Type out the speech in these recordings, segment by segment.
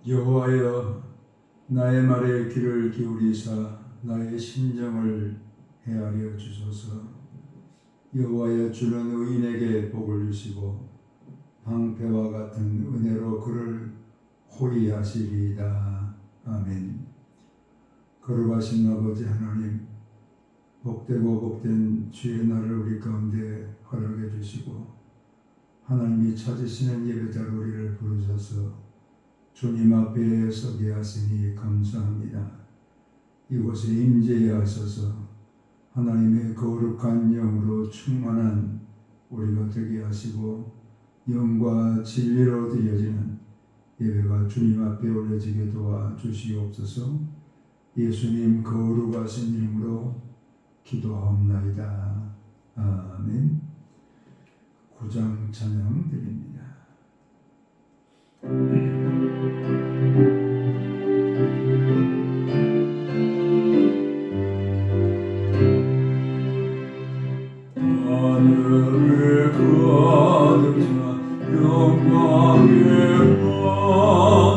여호와여, 나의 말에 귀를 기울이사 나의 심정을 헤아려 주소서. 여호와여, 주는 의인에게 복을 주시고 방패와 같은 은혜로 그를 호위하시리이다. 아멘. 거룩하신 아버지 하나님, 복되고 복된 주의 날을 우리 가운데 허락해 주시고 하나님이 찾으시는 예배자로 우리를 부르셔서 주님 앞에 서게 하시니 감사합니다. 이곳에 임재해 하셔서 하나님의 거룩한 영으로 충만한 우리가 되게 하시고 영과 진리로 드려지는 예배가 주님 앞에 올려지게 도와주시옵소서. 예수님 거룩하신 이름으로 기도하옵나이다. 아멘. 9장 찬양 드립니다. 하늘을 가득 찬 영광의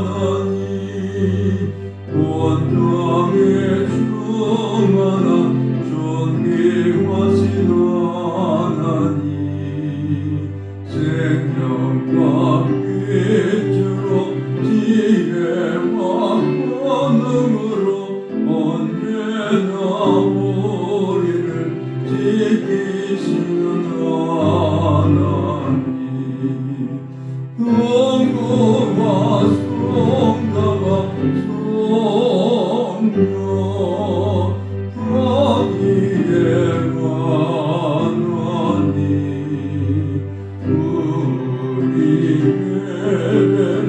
하나님, 온 땅에 충만한 존귀하신 하나님, 생명과 빛으로 지혜와 권능으로 언제나 우리를 지키시는 하나님, 성부와 성자와 성령 자기의 하나님, 우리 예배를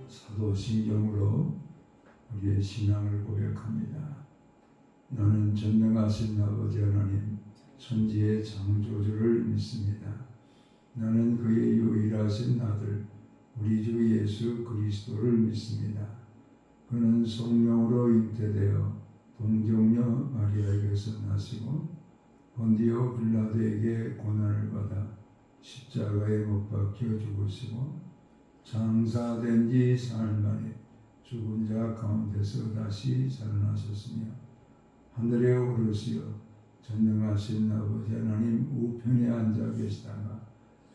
사도신경으로 우리의 신앙을 고백합니다. 나는 전능하신 아버지 하나님, 천지의 창조주를 믿습니다. 나는 그의 유일하신 아들 우리 주 예수 그리스도를 믿습니다. 그는 성령으로 잉태되어 동정녀 마리아에게서 나시고 본디오 빌라도에게 고난을 받아 십자가에 못 박혀 죽으시고 장사된 지 사흘 만에 죽은 자 가운데서 다시 살아나셨으며 하늘에 오르시어 전능하신 아버지 하나님 우편에 앉아 계시다가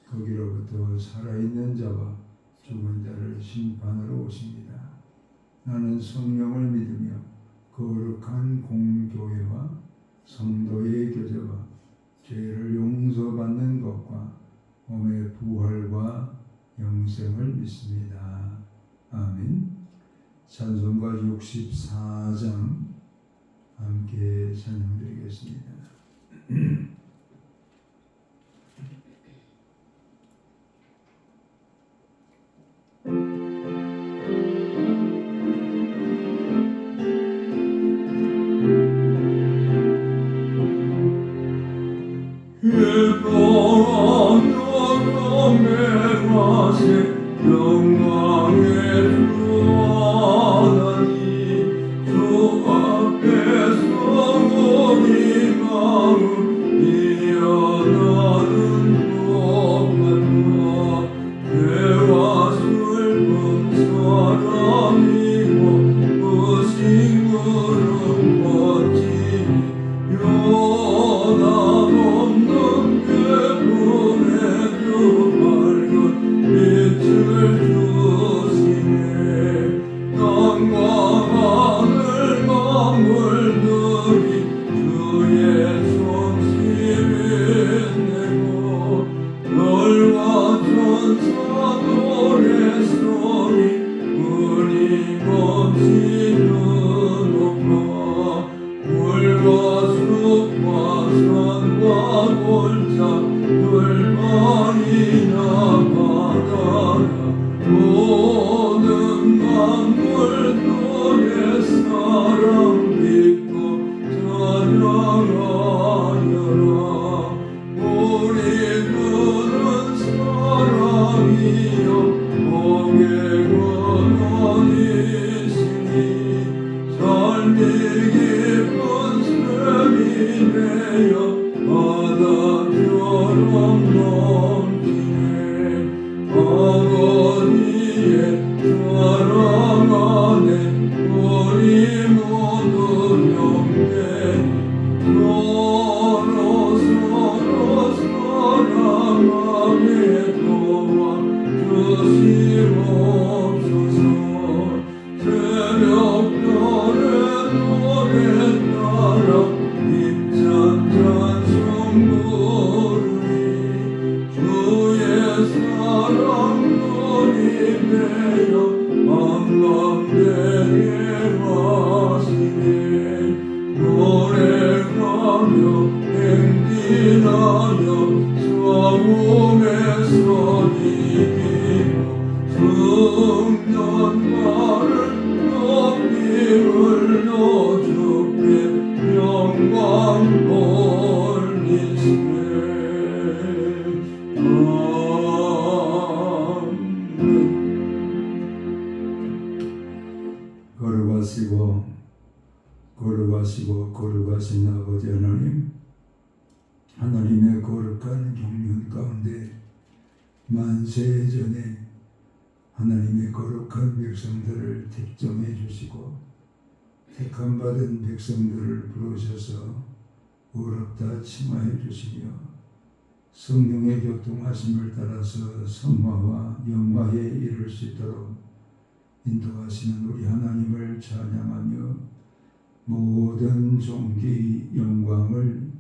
거기로부터 살아있는 자와 죽은 자를 심판하러 오십니다. 나는 성령을 믿으며 거룩한 공교회와 성도의 교제와 죄를 용서받는 것과 몸의 부활과 영생을 믿습니다. 아멘. 찬송가 64장 함께 찬양드리겠습니다. 영광의 주 하나님, 주 앞에서 우리 마음 담대히 하시네 노래하며 행진하며 싸움에서 이기고 승전가를 높이 흘려 주께 영광 돌리시네 거룩하신 아버지 하나님, 하나님의 거룩한 경륜 가운데 만세 전에 하나님의 거룩한 백성들을 택정해 주시고 택함 받은 백성들을 부르셔서 의롭다 칭하여 주시며 성령의 교통하심을 따라서 성화와 영화에 이를 수 있도록 인도하시는 우리 하나님을 찬양하며 모든 존귀 영광을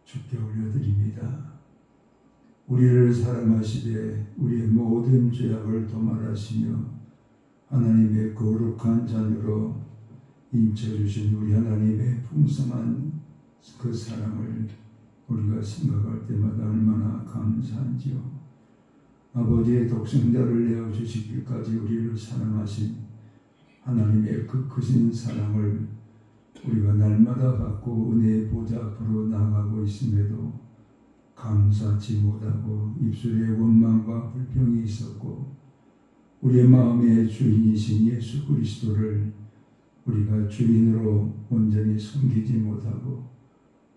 주께 올려드립니다. 우리를 사랑하시되 우리의 모든 죄악을 도말하시며 하나님의 거룩한 자녀로 인쳐주신 우리 하나님의 풍성한 그 사랑을 우리가 생각할 때마다 얼마나 감사한지요. 아버지의 독생자를 내어주시기까지 우리를 사랑하신 하나님의 그 크신 사랑을 우리가 날마다 받고 은혜의 보좌 앞으로 나아가고 있음에도 감사치 못하고 입술에 원망과 불평이 있었고 우리의 마음의 주인이신 예수 그리스도를 우리가 주인으로 온전히 섬기지 못하고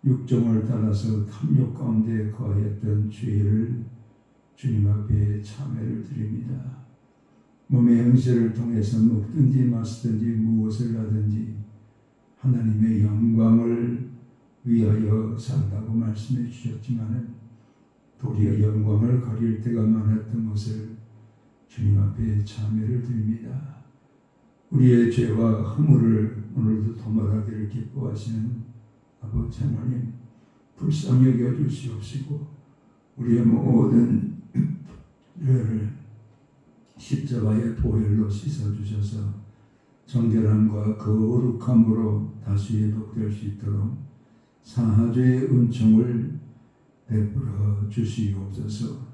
육정을 따라서 탐욕 가운데 거하였던 죄를 주님 앞에 참회를 드립니다. 몸의 행실을 통해서 먹든지 마시든지 무엇을 하든지 하나님의 영광을 위하여 산다고 말씀해 주셨지만 도리어 영광을 가릴 때가 많았던 것을 주님 앞에 참회를 드립니다. 우리의 죄와 허물을 오늘도 도말하기를 기뻐하시는 아버지 하나님, 불쌍히 여겨 주시옵시고 우리의 모든 죄를 십자가의 보혈로 씻어주셔서 정결함과 거룩함으로 다시 회복될 수 있도록 사하주의 은총을 베풀어 주시옵소서.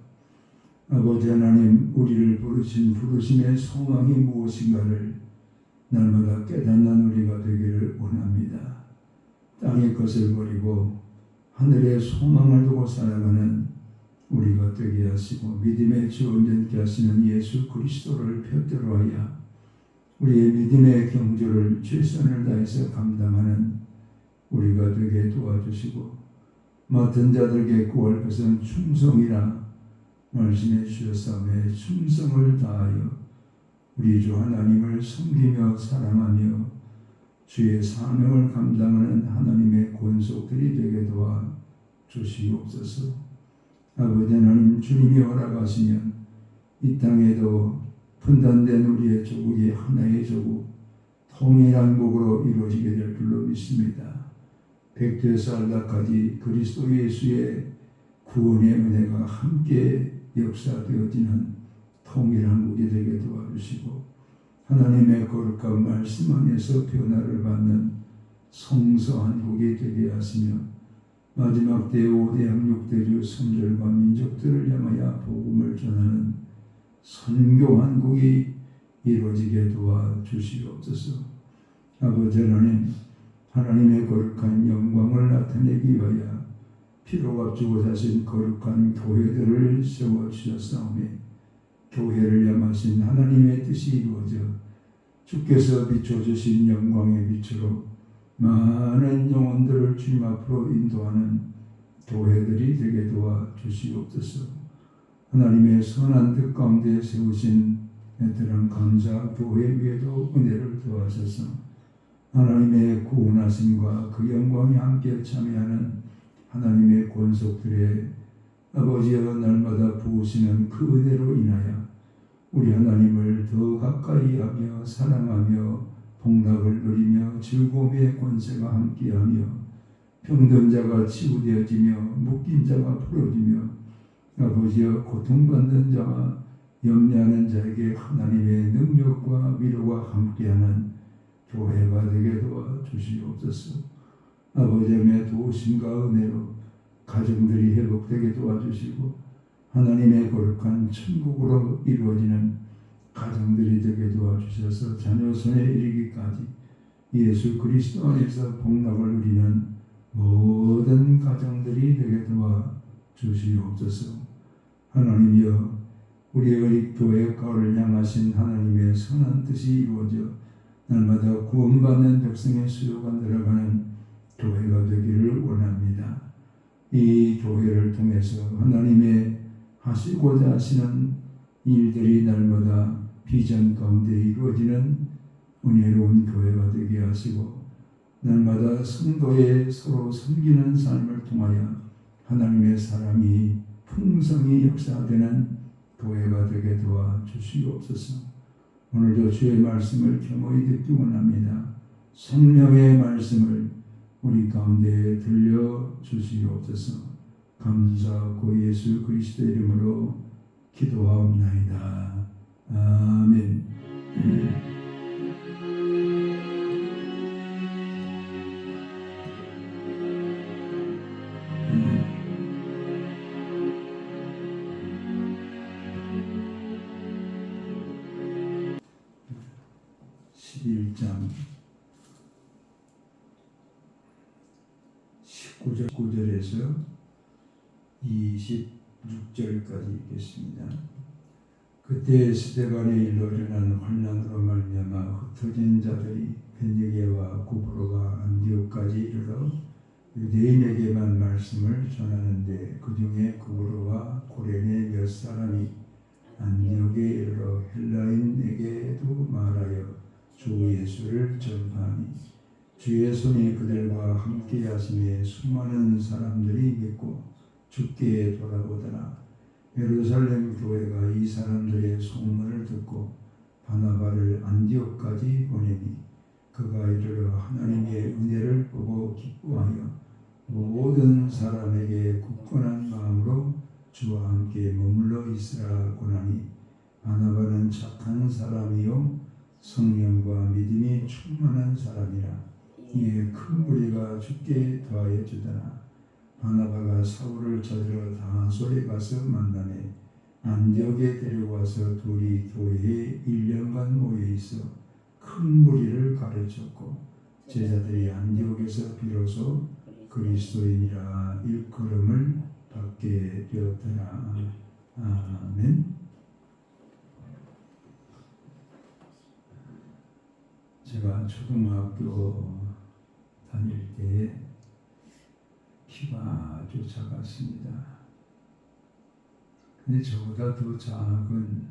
아버지 하나님, 우리를 부르신 부르심의 소망이 무엇인가를 날마다 깨닫는 우리가 되기를 원합니다. 땅의 것을 버리고 하늘의 소망을 두고 살아가는 우리가 되게 하시고 믿음의 주 온전케 하시는 예수 그리스도를 표대로 하여 우리의 믿음의 경주를 최선을 다해서 감당하는 우리가 되게 도와주시고 맡은 자들에게 구할 것은 충성이라 말씀해 주셨사오매 충성을 다하여 우리 주 하나님을 섬기며 사랑하며 주의 사명을 감당하는 하나님의 권속들이 되게 도와 주시옵소서. 아버지 하나님, 주님이 허락하시면 이 땅에도 분단된 우리의 조국이 하나의 조국, 통일한 복으로 이루어지게 될 줄로 믿습니다. 백두에서 안락까지 그리스도 예수의 구원의 은혜가 함께 역사되어지는 통일한 국이 되게 도와주시고 하나님의 거룩한 말씀 안에서 변화를 받는 성서한 국이 되게 하시며 마지막 때 5대양 6대주 선절과 민족들을 향하여 복음을 전하는 선교한 국이 이루어지게 도와주시옵소서. 아버지 하나님, 하나님의 거룩한 영광을 나타내기 위하여 피로 값주고 사신 거룩한 교회들을 세워주셨사오매 교회를 향하신 하나님의 뜻이 이루어져 주께서 비춰주신 영광의 빛으로 많은 영혼들을 주님 앞으로 인도하는 교회들이 되게 도와주시옵소서. 하나님의 선한 뜻 가운데 세우신 베테랑 감사 교회 위에도 은혜를 더하셔서 하나님의 구원하심과 그 영광에 함께 참여하는 하나님의 권속들의 아버지여 날마다 부으시는 그 은혜로 인하여 우리 하나님을 더 가까이 하며 사랑하며 복락을 누리며 즐거움의 권세가 함께하며 병든 자가 치유되어지며 묶인 자가 풀어지며 아버지여 고통받는 자와 염려하는 자에게 하나님의 능력과 위로가 함께하는 교회가 되게 도와 주시옵소서. 아버지의 도우심과 은혜로 가정들이 회복되게 도와주시고 하나님의 거룩한 천국으로 이루어지는 가정들이 되게 도와주셔서 자녀 손에 이르기까지 예수 그리스도 안에서 복락을 누리는 모든 가정들이 되게 도와주시옵소서. 하나님이여, 우리의 교회 가을 향하신 하나님의 선한 뜻이 이루어져 날마다 구원받는 백성의 수요가 늘어가는 교회가 되기를 원합니다. 이 교회를 통해서 하나님의 하시고자 하시는 일들이 날마다 비전 가운데 이루어지는 은혜로운 교회가 되게 하시고 날마다 성도의 서로 섬기는 삶을 통하여 하나님의 사람이 풍성히 역사되는 교회가 되게 도와주시옵소서. 오늘도 주의 말씀을 겸허히 듣기 원합니다. 성령의 말씀을 우리 가운데 들려주시옵소서. 감사하고 예수 그리스도의 이름으로 기도하옵나이다. 아멘. 11장 19절에서 26절까지 읽겠습니다. 그때 스데반의 일로 일어난 환난으로 말미암아 흩어진 자들이 벤니게와 구브로가 안디옥까지 이르러 유대인에게만 말씀을 전하는데 그 중에 구브로와 고레네 몇 사람이 안디옥에 이르러 헬라인에게도 말하여 주 예수를 전파하니 주의 손이 그들과 함께 하심에 수많은 사람들이 믿고 주께 돌아오더라. 예루살렘 교회가 이 사람들의 소문을 듣고 바나바를 안디옥까지 보내니 그가 이르러 하나님의 은혜를 보고 기뻐하여 모든 사람에게 굳건한 마음으로 주와 함께 머물러 있으라 고나니 바나바는 착한 사람이요 성령과 믿음이 충만한 사람이라. 이에 큰 무리가 주께 더하여 주더라. 바나바가 사울을 찾으러 다소에 가서 만나매 안디옥에 데려와서 둘이 교회에 1년간 모여 있어 큰 무리를 가르쳤고 제자들이 안디옥에서 비로소 그리스도인이라 일컬음을 받게 되었더라. 아멘. 제가 초등학교 다닐 때 키가 아주 작았습니다. 근데 저보다 더 작은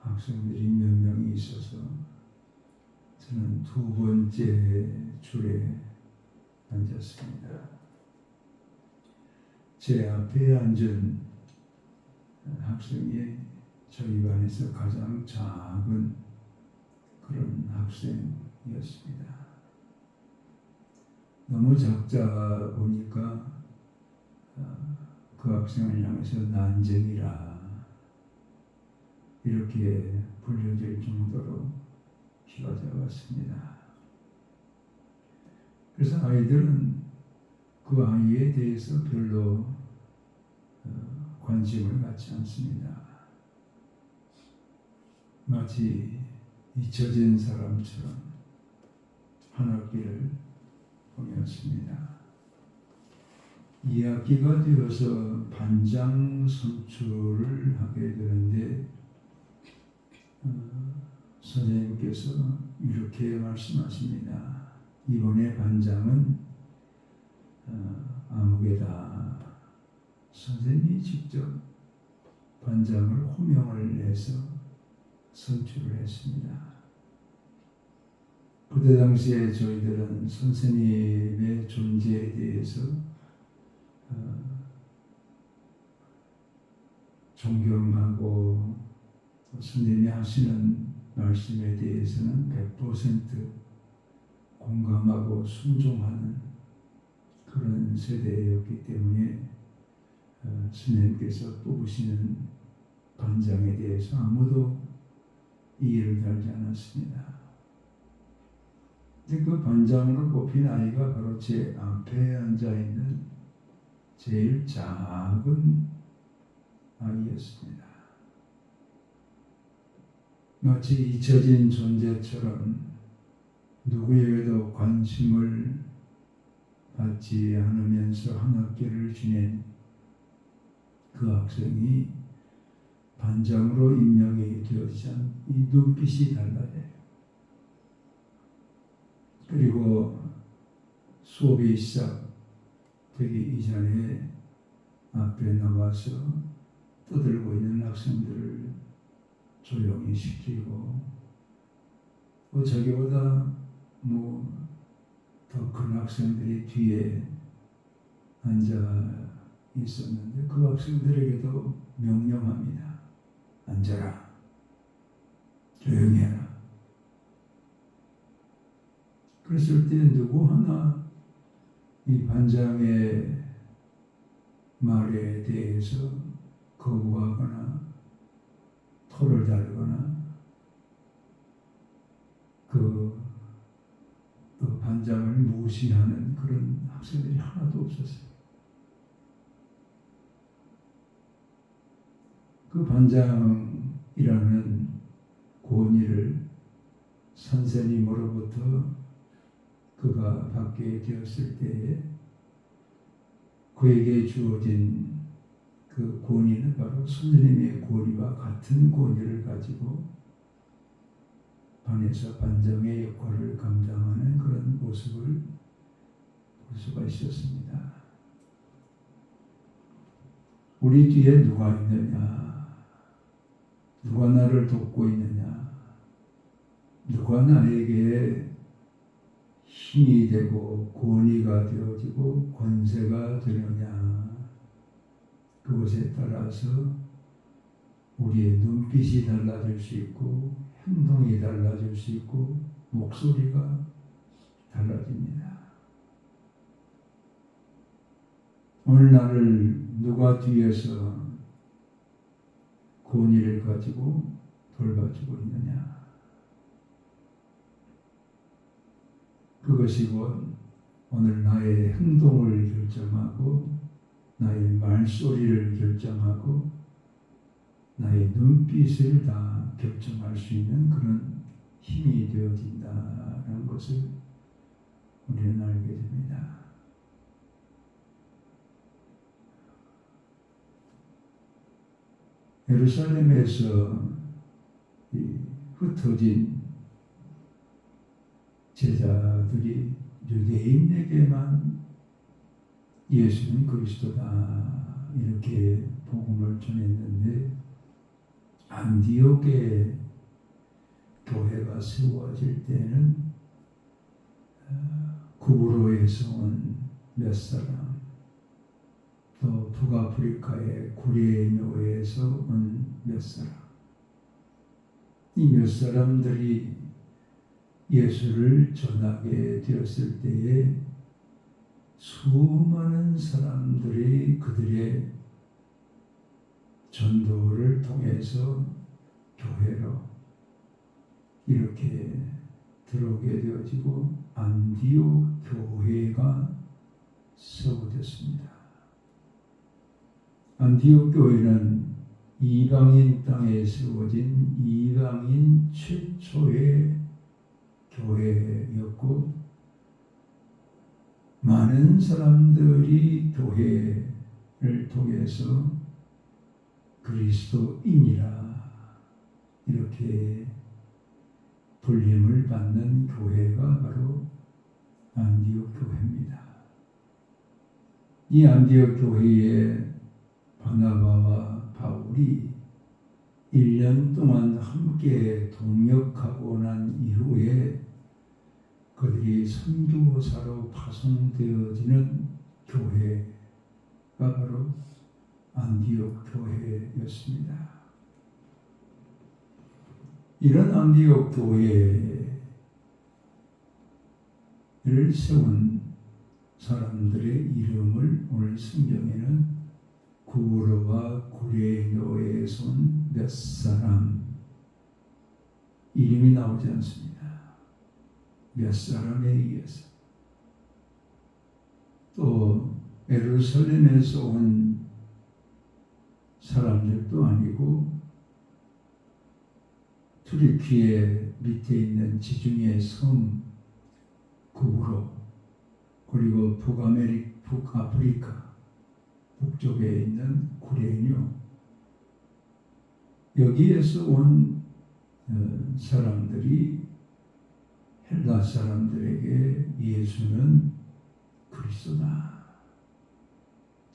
학생들이 몇 명이 있어서 저는 두 번째 줄에 앉았습니다. 제 앞에 앉은 학생이 저희 반에서 가장 작은 그런 학생이었습니다. 너무 작자 보니까 그 학생을 향해서 난쟁이라 이렇게 불려질 정도로 키가 작았습니다. 그래서 아이들은 그 아이에 대해서 별로 관심을 갖지 않습니다. 마치 잊혀진 사람처럼 한 학기를 보냈습니다. 2학기가 되어서 반장 선출을 하게 되는데 선생님께서 이렇게 말씀하십니다. 이번에 반장은 아무개다. 선생님이 직접 반장을 호명을 해서 선출을 했습니다. 그때 당시에 저희들은 선생님의 존재에 대해서 존경하고 선생님이 하시는 말씀에 대해서는 100% 공감하고 순종하는 그런 세대였기 때문에 선생님께서 뽑으시는 반장에 대해서 아무도 이 일을 달지 않았습니다. 그 반장으로 뽑힌 아이가 바로 제 앞에 앉아있는 제일 작은 아이였습니다. 마치 잊혀진 존재처럼 누구에게도 관심을 받지 않으면서 한 학기를 지낸 그 학생이 반장으로 임명이 되어지자 이 눈빛이 달라져요. 그리고 수업이 시작되기 이전에 앞에 나와서 떠들고 있는 학생들을 조용히 시키고 자기보다 더 큰 학생들이 뒤에 앉아 있었는데 그 학생들에게도 명령합니다. 앉아라. 조용히 해라. 그랬을 때 누구 하나 이 반장의 말에 대해서 거부하거나 토를 달거나 그 반장을 무시하는 그런 학생들이 하나도 없었어요. 그 반장이라는 권위를 선생님으로부터 그가 받게 되었을 때에 그에게 주어진 그 권위는 바로 선생님의 권위와 같은 권위를 가지고 반에서 반장의 역할을 감당하는 그런 모습을 볼 수가 있었습니다. 우리 뒤에 누가 있느냐? 누가 나를 돕고 있느냐? 누가 나에게 힘이 되고 권위가 되어지고 권세가 되느냐? 그것에 따라서 우리의 눈빛이 달라질 수 있고 행동이 달라질 수 있고 목소리가 달라집니다. 오늘 나를 누가 뒤에서 권위를 가지고 돌봐주고 있느냐? 그것이 곧 오늘 나의 행동을 결정하고 나의 말소리를 결정하고 나의 눈빛을 다 결정할 수 있는 그런 힘이 되어진다는 것을 우리는 알게 됩니다. 예루살렘에서 흩어진 제자들이 유대인에게만 예수는 그리스도다 이렇게 복음을 전했는데 안디옥에 교회가 세워질 때는 구브로에서 온 몇 사람 또 북아프리카의 구레뇨에서 온 몇 사람 이 몇 사람들이 예수를 전하게 되었을 때에 수많은 사람들이 그들의 전도를 통해서 교회로 이렇게 들어오게 되어지고 안디옥 교회가 세워졌습니다. 안디옥 교회는 이방인 땅에 세워진 이방인 최초의 교회였고 많은 사람들이 교회를 통해서 그리스도인이라 이렇게 불림을 받는 교회가 바로 안디옥 교회입니다. 이 안디옥 교회에 바나바와 바울이 1년 동안 함께 동역하고 난 이후에 그들이 선교사로 파송되어지는 교회가 바로 안디옥 교회였습니다. 이런 안디옥 교회를 세운 사람들의 이름을 오늘 성경에는 구브로와 구레뇨에서 온 몇 사람 이름이 나오지 않습니다. 몇 사람에 의해서. 또 예루살렘에서 온 사람들도 아니고 투르키에 밑에 있는 지중해 섬 구브로 그리고 북아프리카 북쪽에 있는 구레뇨 여기에서 온 사람들이 헬라 사람들에게 예수는 그리스도다.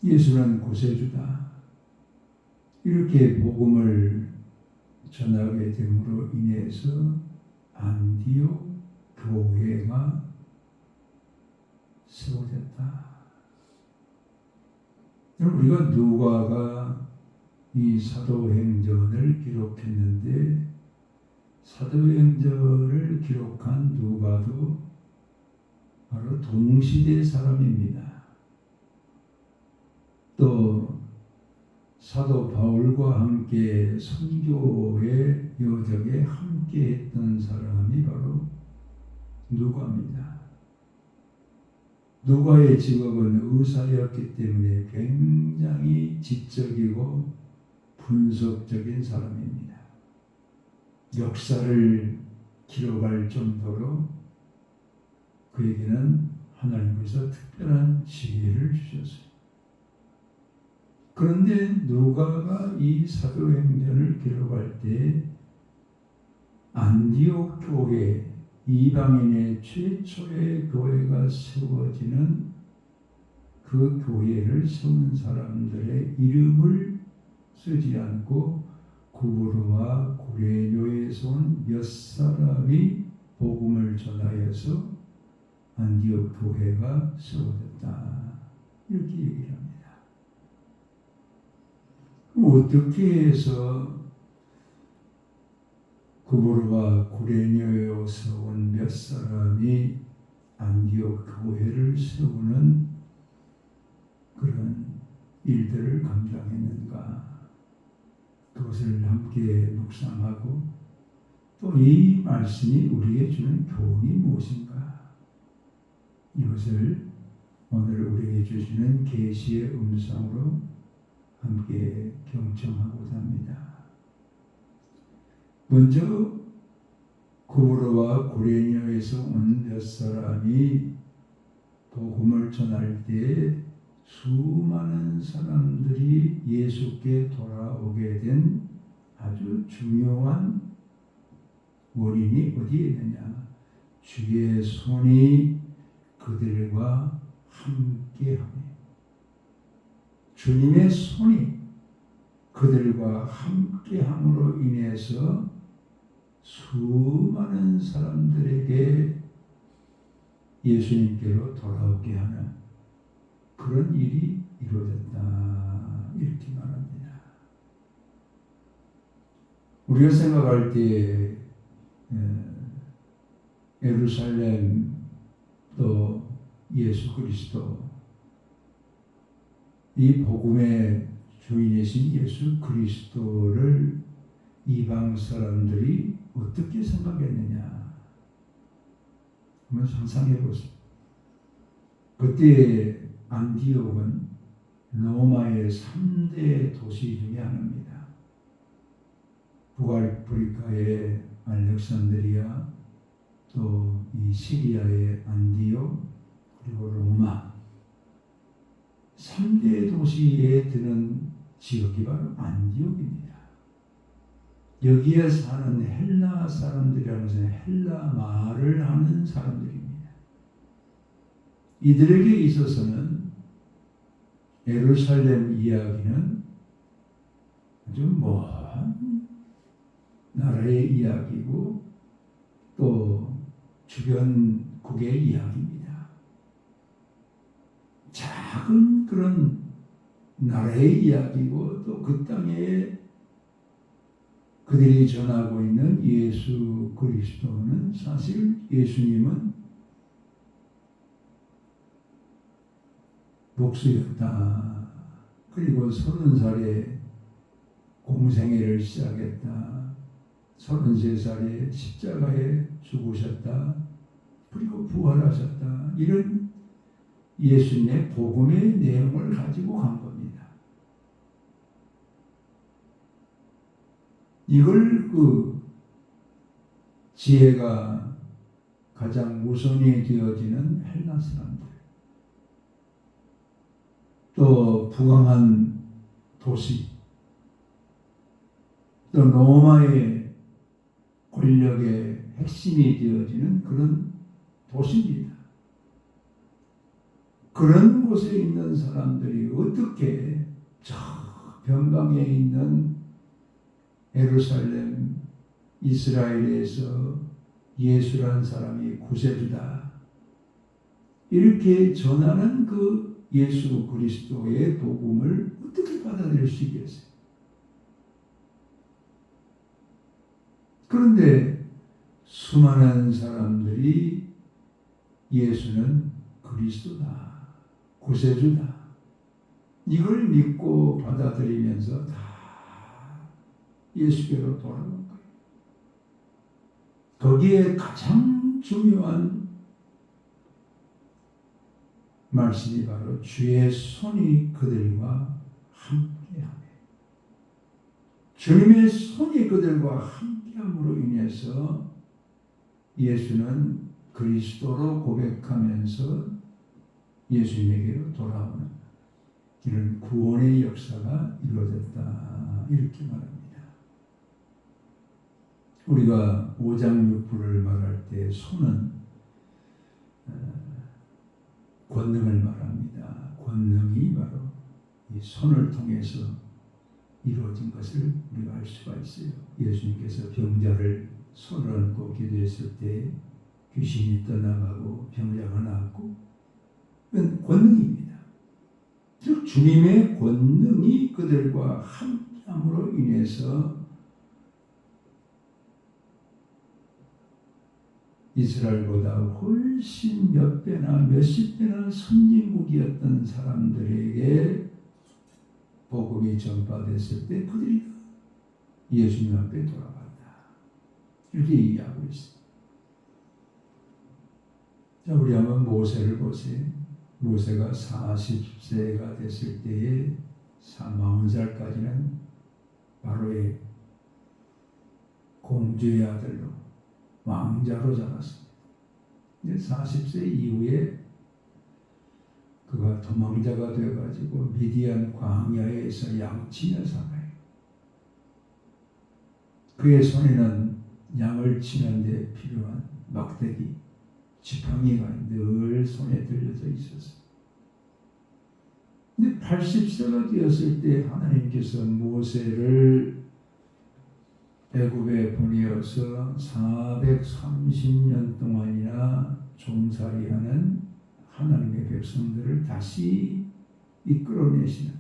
예수는 구세주다. 이렇게 복음을 전하게 됨으로 인해서 안디옥 교회가 세워졌다. 우리가 누가가 이 사도행전을 기록했는데 사도행전을 기록한 누가도 바로 동시대 사람입니다. 또 사도 바울과 함께 선교의 여정에 함께 했던 사람이 바로 누가입니다. 누가의 직업은 의사였기 때문에 굉장히 지적이고 분석적인 사람입니다. 역사를 기록할 정도로 그에게는 하나님께서 특별한 지혜를 주셨어요. 그런데 누가가 이 사도행전을 기록할 때 안디옥 교회, 이방인의 최초의 교회가 세워지는 그 교회를 세운 사람들의 이름을 쓰지 않고 구브로와 구레뇨에서 온 몇 사람이 복음을 전하여서 안디옥 교회가 세워졌다. 이렇게 얘기를 합니다. 그럼 어떻게 해서 구브로와 구레뇨에서 온 몇 사람이 안디옥 교회를 세우는 그런 일들을 감당했는가? 그것을 함께 묵상하고 또 이 말씀이 우리에게 주는 교훈이 무엇인가? 이것을 오늘 우리에게 주시는 계시의 음성으로 함께 경청하고자 합니다. 먼저 구브로와 구레뇨에서 온 몇 사람이 복음을 전할 때 수많은 사람들이 예수께 돌아오게 된 아주 중요한 원인이 어디에 있느냐? 주의 손이 그들과 함께하며 주님의 손이 그들과 함께함으로 인해서 수많은 사람들에게 예수님께로 돌아오게 하는 그런 일이 이루어졌다. 이렇게 말합니다. 우리가 생각할 때 예루살렘 또 예수 그리스도 이 복음의 주인이신 예수 그리스도를 이방 사람들이 어떻게 생각했느냐 한번 상상해 보세요. 그때 안디옥은 로마의 3대 도시 중에 하나입니다. 북아프리카의 알렉산드리아, 또 이 시리아의 안디옥, 그리고 로마 3대 도시에 드는 지역이 바로 안디옥입니다. 여기에 사는 헬라 사람들이라는 것은 헬라 말을 하는 사람들입니다. 이들에게 있어서는 예루살렘 이야기는 아주 먼 나라의 이야기고 또 주변국의 이야기입니다. 작은 그런 나라의 이야기고 또 그 땅에 그들이 전하고 있는 예수 그리스도는 사실 예수님은 목수였다. 그리고 30살에 공생애를 시작했다. 33살에 십자가에 죽으셨다. 그리고 부활하셨다. 이런 예수님의 복음의 내용을 가지고 간 겁니다. 이걸 그 지혜가 가장 우선이 되어지는 헬라 사람들, 또 부강한 도시, 또 로마의 권력의 핵심이 되어지는 그런 도시입니다. 그런 곳에 있는 사람들이 어떻게 저 변방에 있는 예루살렘, 이스라엘에서 예수라는 사람이 구세주다, 이렇게 전하는 그 예수 그리스도의 복음을 어떻게 받아들일 수 있겠어요? 그런데 수많은 사람들이 예수는 그리스도다, 구세주다, 이걸 믿고 받아들이면서 다 예수께로 돌아온 거예요. 거기에 가장 중요한 말씀이 바로 주의 손이 그들과 함께하며, 주님의 손이 그들과 함께함으로 인해서 예수는 그리스도로 고백하면서 예수님에게로 돌아오는 이런 구원의 역사가 이루어졌다, 이렇게 말합니다. 우리가 오장육부를 말할 때 손은 권능을 말합니다. 권능이 바로 이 손을 통해서 이루어진 것을 우리가 알 수가 있어요. 예수님께서 병자를 손을 얹고 기도했을 때 귀신이 떠나가고 병자가 나았고, 그건 권능입니다. 즉 주님의 권능이 그들과 함께함으로 인해서 이스라엘보다 훨씬 몇 배나 몇십 배나 선진국이었던 사람들에게 복음이 전파됐을 때 그들이 예수님 앞에 돌아갔다, 이렇게 얘기하고 있습니다. 자, 우리 한번 모세를 보세요. 모세가 40세가 됐을 때에 40살까지는 바로의 공주의 아들로 왕자로 자랐습니다. 40세 이후에 그가 도망자가 되어가지고 미디안 광야에서 양치며 살아요. 그의 손에는 양을 치는 데 필요한 막대기, 지팡이가 늘 손에 들려져 있었어요. 근데 80세가 되었을 때 하나님께서 모세를 애굽에 보내어서 430년 동안이나 종살이하는 하나님의 백성들을 다시 이끌어내시는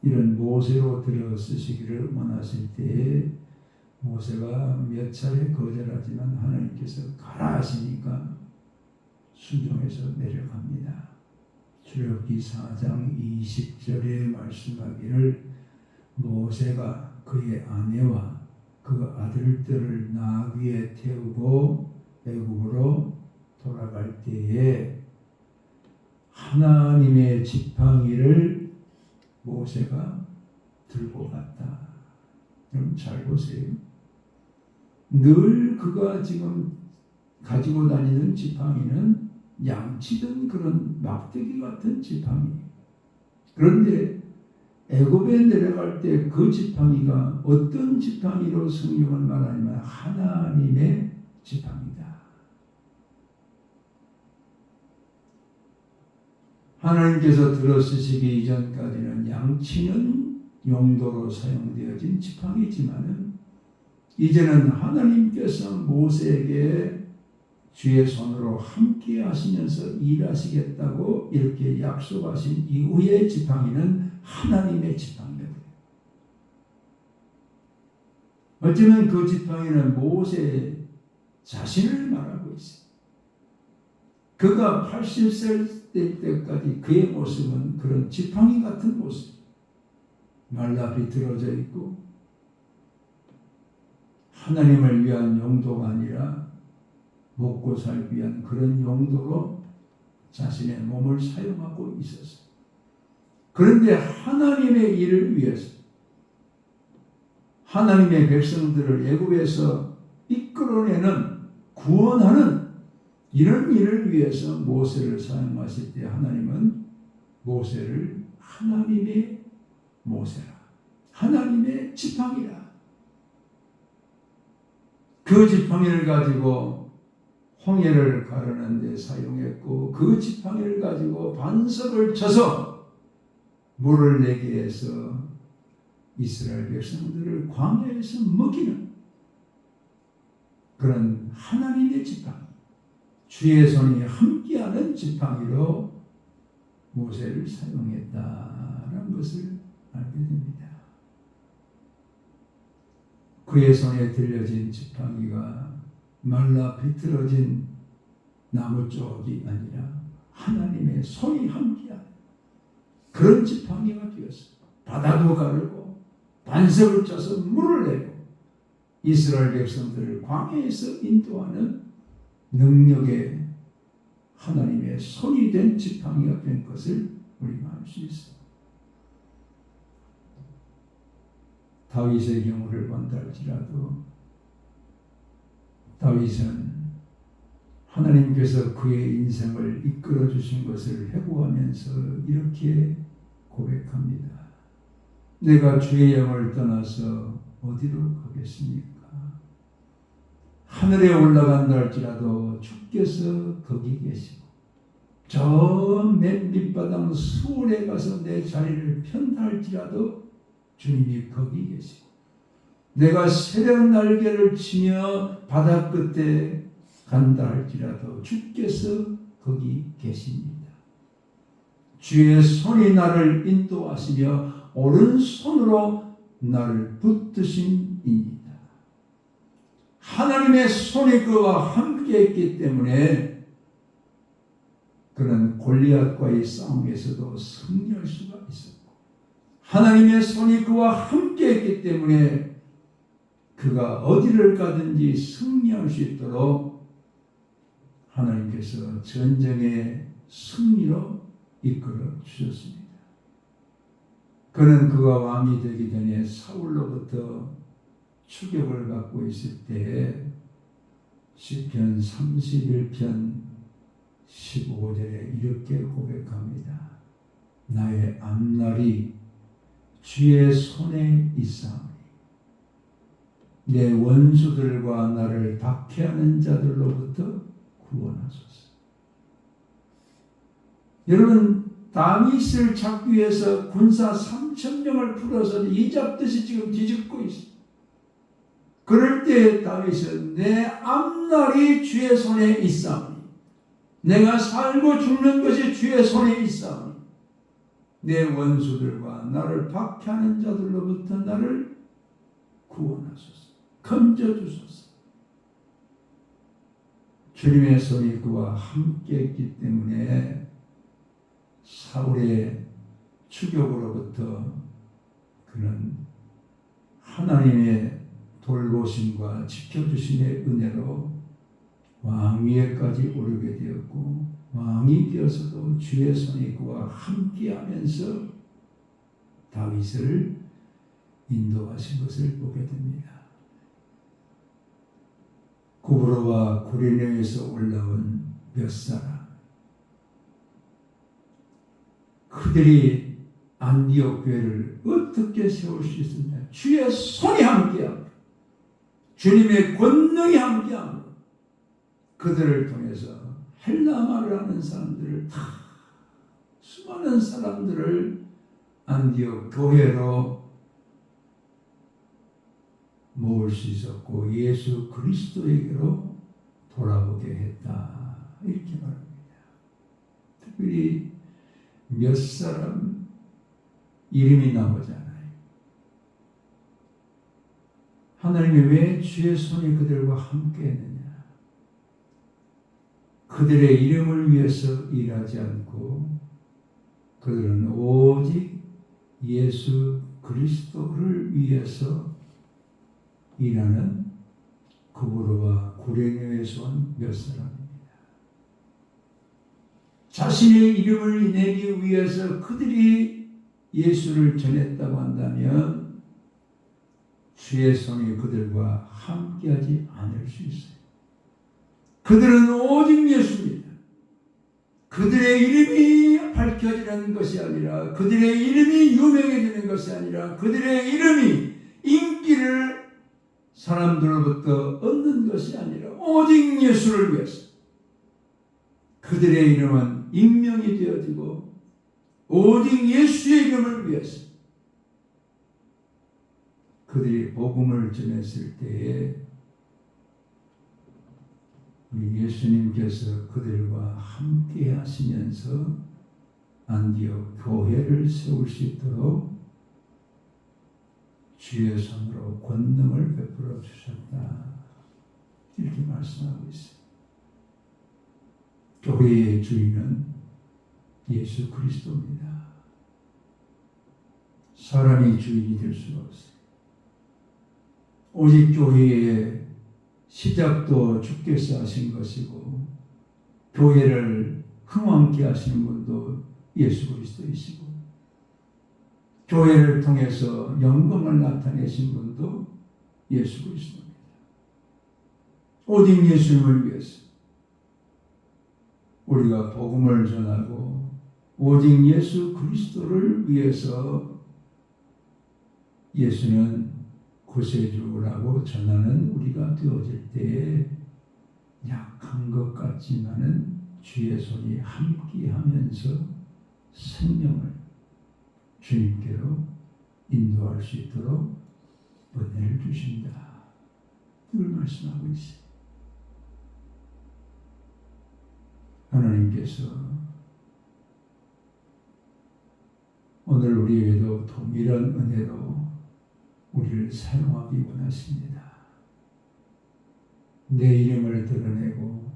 이런 모세로 들어 쓰시기를 원하실 때에 모세가 몇 차례 거절하지만 하나님께서 가라 하시니까 순종해서 내려갑니다. 출애굽기 4장 20절에 말씀하기를 모세가 그의 아내와 그 아들들을 나귀에 태우고 애굽으로 돌아갈 때에 하나님의 지팡이를 모세가 들고 갔다. 여러분 잘 보세요. 늘 그가 지금 가지고 다니는 지팡이는 양치던 그런 막대기 같은 지팡이. 그런데 애굽에 내려갈 때 그 지팡이가 어떤 지팡이로 성경을 말하냐면 하나님의 지팡이다. 하나님께서 들어쓰시기 이전까지는 양치는 용도로 사용되어진 지팡이지만은 이제는 하나님께서 모세에게 주의 손으로 함께 하시면서 일하시겠다고 이렇게 약속하신 이후의 지팡이는 하나님의 지팡이가 돼요. 어쩌면 그 지팡이는 모세 자신을 말하고 있어요. 그가 80살 될 때까지 그의 모습은 그런 지팡이 같은 모습, 말라 비틀어져 있고 하나님을 위한 용도가 아니라 먹고 살기 위한 그런 용도로 자신의 몸을 사용하고 있었어요. 그런데 하나님의 일을 위해서, 하나님의 백성들을 애굽에서 이끌어내는, 구원하는 이런 일을 위해서 모세를 사용하실 때 하나님은 모세를 하나님의 모세라, 하나님의 지팡이라, 그 지팡이를 가지고 홍해를 가르는 데 사용했고, 그 지팡이를 가지고 반석을 쳐서 물을 내게 해서 이스라엘 백성들을 광야에서 먹이는 그런 하나님의 지팡이, 주의 손이 함께하는 지팡이로 모세를 사용했다는 것을 알게 됩니다. 그의 손에 들려진 지팡이가 말라 비틀어진 나무 쪽이 아니라 하나님의 손이 함께하는 그런 지팡이가 되었어요. 바다도 가르고 반석을 쳐서 물을 내고 이스라엘 백성들을 광야에서 인도하는 능력의 하나님의 손이 된 지팡이가 된 것을 우리가 알 수 있습니다. 다윗의 경우를 본다 할지라도 다윗은 하나님께서 그의 인생을 이끌어 주신 것을 회고하면서 이렇게 고백합니다. 내가 주의 영을 떠나서 어디로 가겠습니까? 하늘에 올라간다 할지라도 주께서 거기 계시고 저 맨 밑바닥 수월에 가서 내 자리를 편다 할지라도 주님이 거기 계시고, 내가 새벽 날개를 치며 바다 끝에 간다 할지라도 주께서 거기 계십니다. 주의 손이 나를 인도하시며 오른손으로 나를 붙드심입니다. 하나님의 손이 그와 함께 했기 때문에 그는 골리앗과의 싸움에서도 승리할 수가 있었고, 하나님의 손이 그와 함께 했기 때문에 그가 어디를 가든지 승리할 수 있도록 하나님께서 전쟁의 승리로 이끌어 주셨습니다. 그는 그가 왕이 되기 전에 사울로부터 추격을 받고 있을 때에 시편 31편 15절에 이렇게 고백합니다. 나의 앞날이 주의 손에 있사오니 내 원수들과 나를 박해하는 자들로부터 구원하소서. 여러분, 다윗을 찾기 위해서 군사 3,000명을 풀어서 이잡듯이 지금 뒤집고 있습니다. 그럴 때 다윗은 내 앞날이 주의 손에 있사오니, 내가 살고 죽는 것이 주의 손에 있사오니 내 원수들과 나를 박해하는 자들로부터 나를 구원하소서, 건져주소서. 주님의 손이 그와 함께 했기 때문에 사울의 추격으로부터 그는 하나님의 돌보심과 지켜주심의 은혜로 왕위에까지 오르게 되었고, 왕이 되어서도 주의 손이 그와 함께하면서 다윗을 인도하신 것을 보게 됩니다. 구브로와 고레네에서 올라온 몇 사람, 그들이 안디옥 교회를 어떻게 세울 수 있었냐? 주의 손이 함께하고 주님의 권능이 함께하고 그들을 통해서 헬라 말을 하는 사람들을 다, 수많은 사람들을 안디옥 교회로 모을 수 있었고 예수 그리스도에게로 돌아보게 했다, 이렇게 말합니다. 특별히 몇 사람 이름이 나오잖아요. 하나님이 왜 주의 손이 그들과 함께 했느냐? 그들의 이름을 위해서 일하지 않고 그들은 오직 예수 그리스도를 위해서 일하는 구부로와 구레네에서 온 몇 사람입니다. 자신의 이름을 내기 위해서 그들이 예수를 전했다고 한다면 주의 손이 그들과 함께하지 않을 수 있어요. 그들은 오직 예수입니다. 그들의 이름이 밝혀지는 것이 아니라, 그들의 이름이 유명해지는 것이 아니라, 그들의 이름이 인기를 사람들로부터 얻는 것이 아니라 오직 예수를 위해서 그들의 이름은 임명이 되어지고 오직 예수의 이름을 위해서 그들이 복음을 전했을 때에 우리 예수님께서 그들과 함께 하시면서 안디옥 교회를 세울 수 있도록 주의 손으로 권능을 베풀어 주셨다. 이렇게 말씀하고 있어요. 교회의 주인은 예수 그리스도입니다. 사람이 주인이 될 수가 없어요. 오직 교회의 시작도 주께서 하신 것이고 교회를 흥왕케 하시는 분도 예수 그리스도이시고 교회를 통해서 영광을 나타내신 분도 예수 그리스도입니다. 오직 예수님을 위해서 우리가 복음을 전하고 오직 예수 그리스도를 위해서 예수는 구세주라고 전하는 우리가 되어질 때에 약한 것 같지만은 주의 손이 함께하면서 생명을 주님께로 인도할 수 있도록 은혜를 주신다. 이걸 말씀하고 있어요. 하나님께서 오늘 우리에게도 동일한 은혜로 우리를 사용하기 원하십니다. 내 이름을 드러내고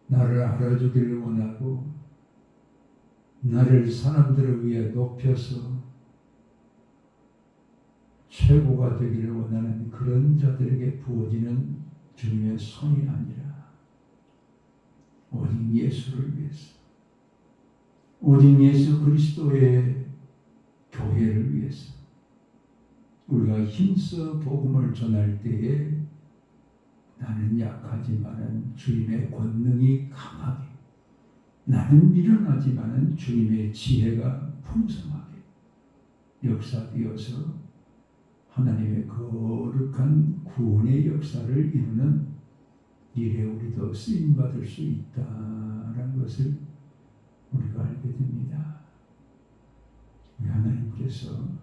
나를 알아주기를 원하고 나를 사람들을 위해 높여서 최고가 되기를 원하는 그런 자들에게 부어지는 주님의 손이 아니라 오직 예수를 위해서 오직 예수 그리스도의 교회를 위해서 우리가 힘써 복음을 전할 때에 나는 약하지만은 주님의 권능이 강하게, 나는 미련하지만은 주님의 지혜가 풍성하게 역사되어서 하나님의 거룩한 구원의 역사를 이루는 일에 우리도 쓰임받을 수 있다라는 것을 우리가 알게 됩니다. 우리 하나님께서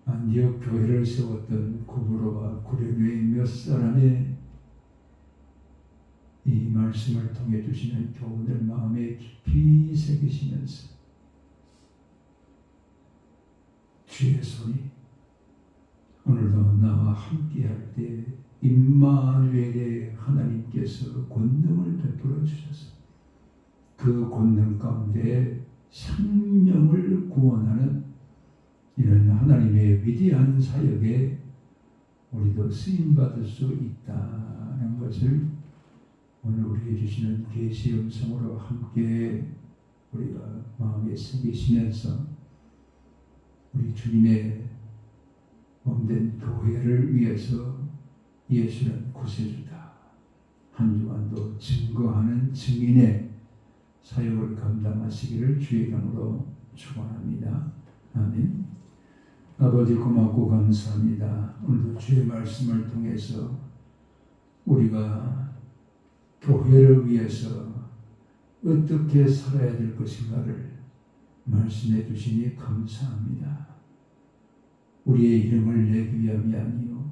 안디옥 교회를 세웠던 구브로와 구레네의 몇 사람의 이 말씀을 통해 주시는 교훈을 마음에 깊이 새기시면서 주의 손이 오늘도 나와 함께할 때 임마누엘의 하나님께서 권능을 베풀어 주셔서 그 권능 가운데 생명을 구원하는 이런 하나님의 위대한 사역에 우리도 쓰임받을 수 있다는 것을 오늘 우리에게 주시는 계시 음성으로 함께 우리가 마음에 새기시면서 우리 주님의 몸된 교회를 위해서 예수는 구세주다. 한 주간도 증거하는 증인의 사역을 감당하시기를 주의 이름으로 축원합니다. 아멘. 아버지 고맙고 감사합니다. 오늘도 주의 말씀을 통해서 우리가 교회를 위해서 어떻게 살아야 될 것인가를 말씀해 주시니 감사합니다. 우리의 이름을 내기 위함이 아니요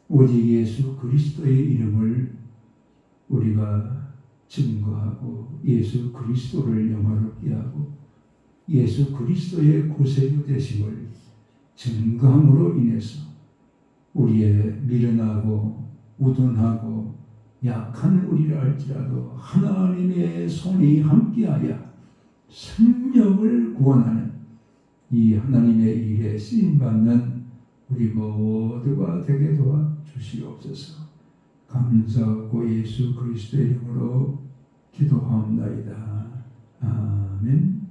오직 예수 그리스도의 이름을 우리가 증거하고 예수 그리스도를 영화롭게 하고 예수 그리스도의 구세주 되심을 증거함으로 인해서 우리의 미련하고 우둔하고 약한 우리를 알지라도 하나님의 손이 함께하여 생명을 구원하는 이 하나님의 일에 쓰임받는 우리 모두가 되게 도와주시옵소서. 감사하고 예수 그리스도의 이름으로 기도하옵나이다. 아멘.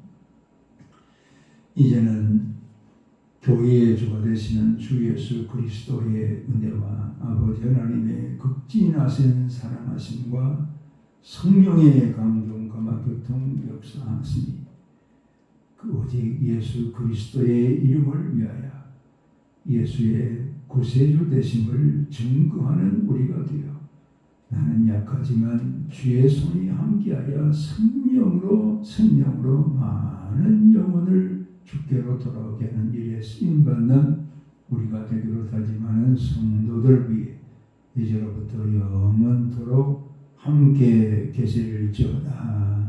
이제는 교회의 주가 되시는 주 예수 그리스도의 은혜와 아버지 하나님의 극진하신 사랑하심과 성령의 강동감화 교통 역사하시니 그 오직 예수 그리스도의 이름을 위하여 예수의 구세주 되심을 증거하는 우리가 되어 나는 약하지만 주의 손이 함께하여 성령으로 많은 영혼을 주께로 돌아오게 하는 일에 쓰임받는 우리가 되기로 다짐하는 성도들 위해 이제로부터 영원토록 함께 계실지어다.